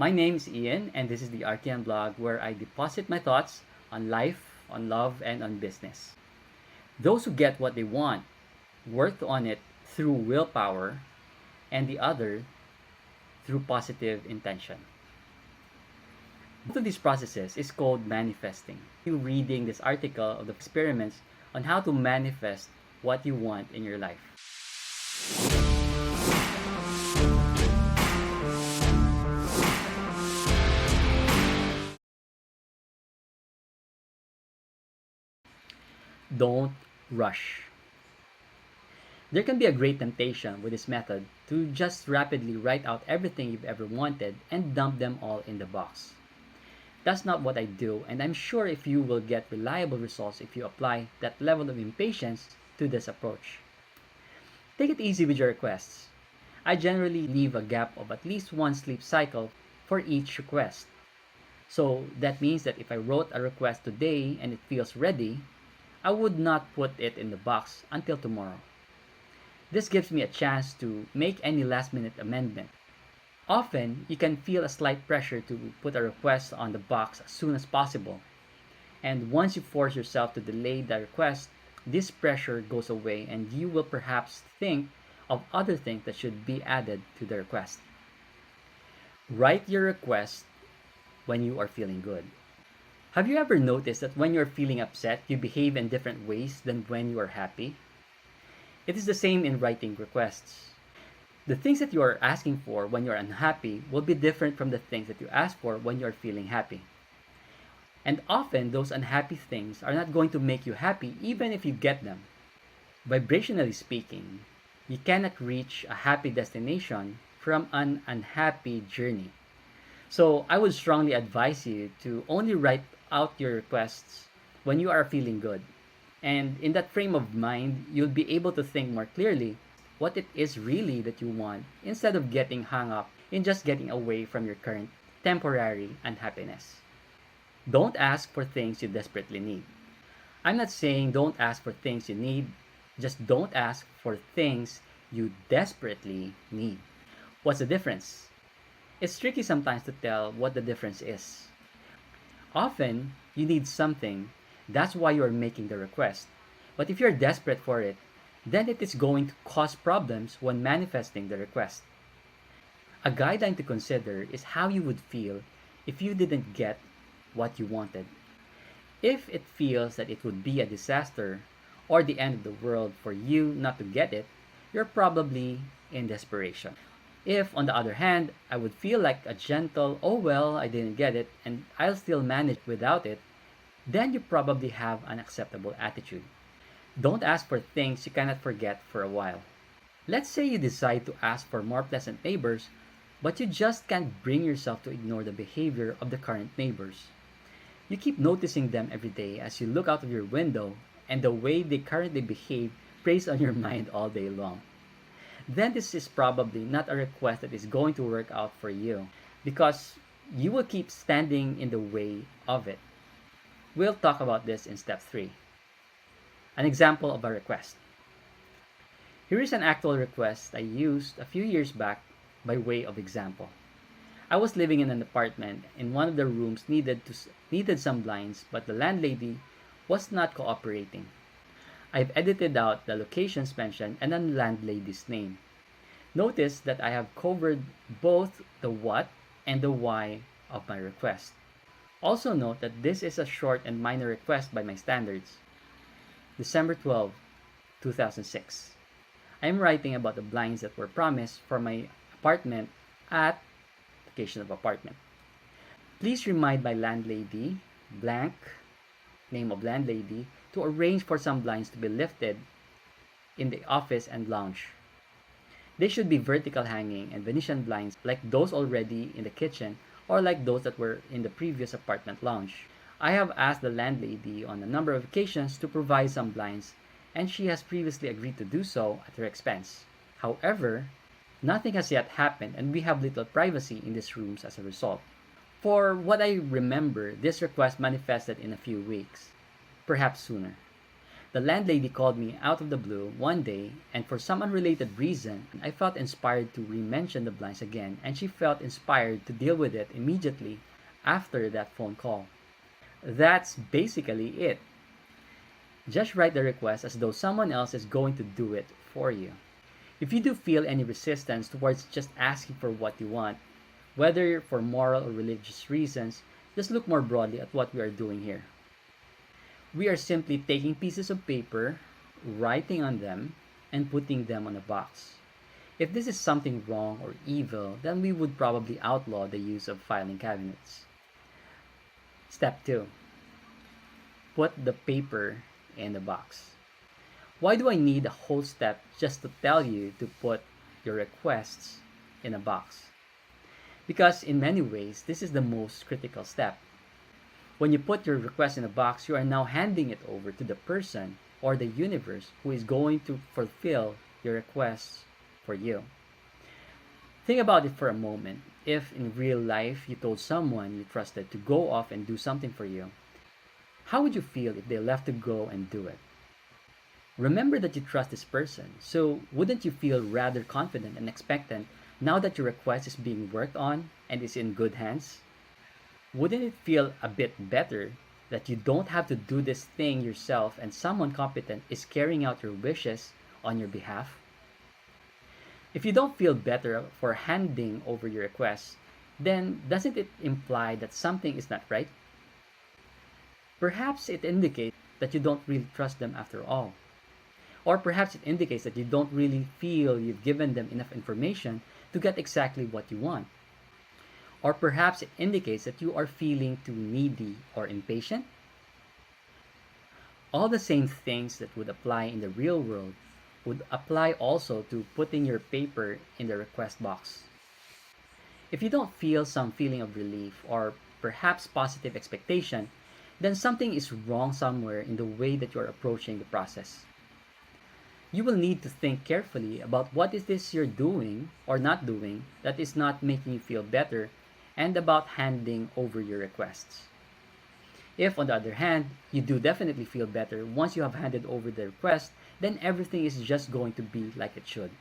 My name is Ian, and this is the Archian blog where I deposit my thoughts on life, on love, and on business. Those who get what they want work on it through willpower, and the other through positive intention. Both of these processes is called manifesting. You reading this article of the experiments on how to manifest what you want in your life. Don't rush. There can be a great temptation with this method to just rapidly write out everything you've ever wanted and dump them all in the box. That's not what I do, and I'm sure if you will get reliable results if you apply that level of impatience to this approach. Take it easy with your requests. I generally leave a gap of at least one sleep cycle for each request. So that means that if I wrote a request today and it feels ready, I would not put it in the box until tomorrow. This gives me a chance to make any last minute amendment. Often, you can feel a slight pressure to put a request on the box as soon as possible. And once you force yourself to delay the request, this pressure goes away and you will perhaps think of other things that should be added to the request. Write your request when you are feeling good. Have you ever noticed that when you're feeling upset, you behave in different ways than when you are happy? It is the same in writing requests. The things that you are asking for when you're unhappy will be different from the things that you ask for when you're feeling happy. And often, those unhappy things are not going to make you happy even if you get them. Vibrationally speaking, you cannot reach a happy destination from an unhappy journey. So, I would strongly advise you to only write out your requests when you are feeling good. And in that frame of mind, you'll be able to think more clearly what it is really that you want instead of getting hung up in just getting away from your current temporary unhappiness. Don't ask for things you desperately need. I'm not saying don't ask for things you need, just don't ask for things you desperately need. What's the difference? It's tricky sometimes to tell what the difference is. Often, you need something, that's why you're making the request. But if you're desperate for it, then it is going to cause problems when manifesting the request. A guideline to consider is how you would feel if you didn't get what you wanted. If it feels that it would be a disaster or the end of the world for you not to get it, you're probably in desperation. If, on the other hand, I would feel like a gentle, oh well, I didn't get it and I'll still manage without it, then you probably have an acceptable attitude. Don't ask for things you cannot forget for a while. Let's say you decide to ask for more pleasant neighbors, but you just can't bring yourself to ignore the behavior of the current neighbors. You keep noticing them every day as you look out of your window, and the way they currently behave preys on your mind all day long. Then this is probably not a request that is going to work out for you because you will keep standing in the way of it. We'll talk about this in step 3. An example of a request. Here is an actual request I used a few years back by way of example. I was living in an apartment and one of the rooms needed some blinds, but the landlady was not cooperating. I've edited out the locations mentioned and the landlady's name. Notice that I have covered both the what and the why of my request. Also note that this is a short and minor request by my standards. December 12, 2006. I am writing about the blinds that were promised for my apartment at location of apartment. Please remind my landlady, blank, name of landlady, to arrange for some blinds to be lifted in the office and lounge. They should be vertical hanging and Venetian blinds like those already in the kitchen or like those that were in the previous apartment lounge. I have asked the landlady on a number of occasions to provide some blinds and she has previously agreed to do so at her expense. However, nothing has yet happened and we have little privacy in these rooms as a result. For what I remember, this request manifested in a few weeks, perhaps sooner. The landlady called me out of the blue one day, and for some unrelated reason, I felt inspired to re-mention the blinds again, and she felt inspired to deal with it immediately after that phone call. That's basically it. Just write the request as though someone else is going to do it for you. If you do feel any resistance towards just asking for what you want, whether for moral or religious reasons, just look more broadly at what we are doing here. We are simply taking pieces of paper, writing on them, and putting them on a box. If this is something wrong or evil, then we would probably outlaw the use of filing cabinets. Step 2. Put the paper in the box. Why do I need a whole step just to tell you to put your requests in a box? Because in many ways, this is the most critical step. When you put your request in a box, you are now handing it over to the person or the universe who is going to fulfill your requests for you. Think about it for a moment. If in real life you told someone you trusted to go off and do something for you, how would you feel if they left to go and do it? Remember that you trust this person, so wouldn't you feel rather confident and expectant now that your request is being worked on and is in good hands? Wouldn't it feel a bit better that you don't have to do this thing yourself and someone competent is carrying out your wishes on your behalf? If you don't feel better for handing over your request, then doesn't it imply that something is not right? Perhaps it indicates that you don't really trust them after all. Or perhaps it indicates that you don't really feel you've given them enough information to get exactly what you want. Or perhaps it indicates that you are feeling too needy or impatient. All the same things that would apply in the real world would apply also to putting your paper in the request box. If you don't feel some feeling of relief or perhaps positive expectation, then something is wrong somewhere in the way that you're approaching the process. You will need to think carefully about what is this you're doing or not doing that is not making you feel better and about handing over your requests. If, on the other hand, you do definitely feel better once you have handed over the request, then everything is just going to be like it should.